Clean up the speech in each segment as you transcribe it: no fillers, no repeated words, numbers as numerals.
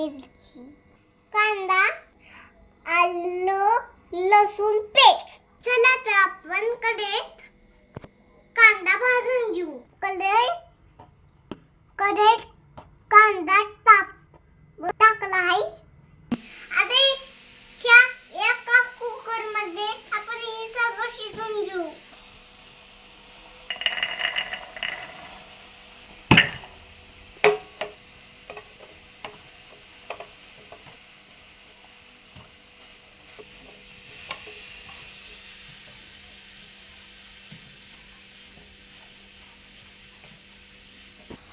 मिरची, कांदा, आलं, लसूण पेस्ट. चला तर आपण कढईत कांदा भाजून घेऊ. कढईत कांदा टाकला आहे. आता ह्या एका कुकर मध्ये आपण हे सगळं शिजवून घेऊ.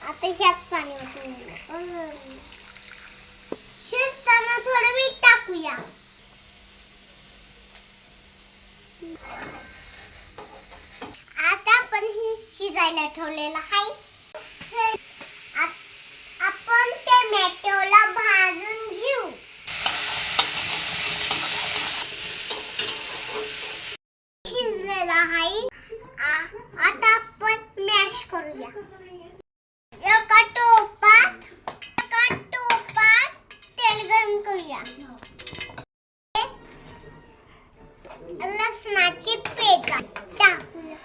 आता ह्यात पाणी ओतून शिजताना थोडं मीठ टाकूया. आता आपण ही शिजायला ठेवलेलं आहे. आपण टोमॅटोला भाजून घेऊ. शिजलेला आहे. आता आपण मॅश करूया. एका टोपात तेल गरम करूया. लसणाची पेस्ट टाकूया.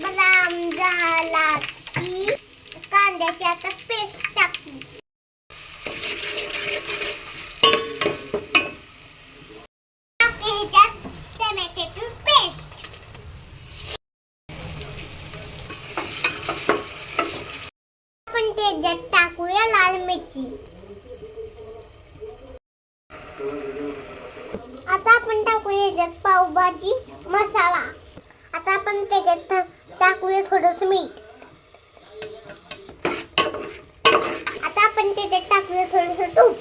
ब्राऊन झाला की कांद्याची आता पेस्ट टाकली. टोमॅटो पेस्ट आपण त्याच्यात टाकूया लाल मिरची. आता आपण टाकूया याच्यात पावभाजी मसाला. आता आपण त्याच्यात टाकूया थोडंसं मीठ. आता आपण त्याच्यात टाकूया थोडंसं तूप.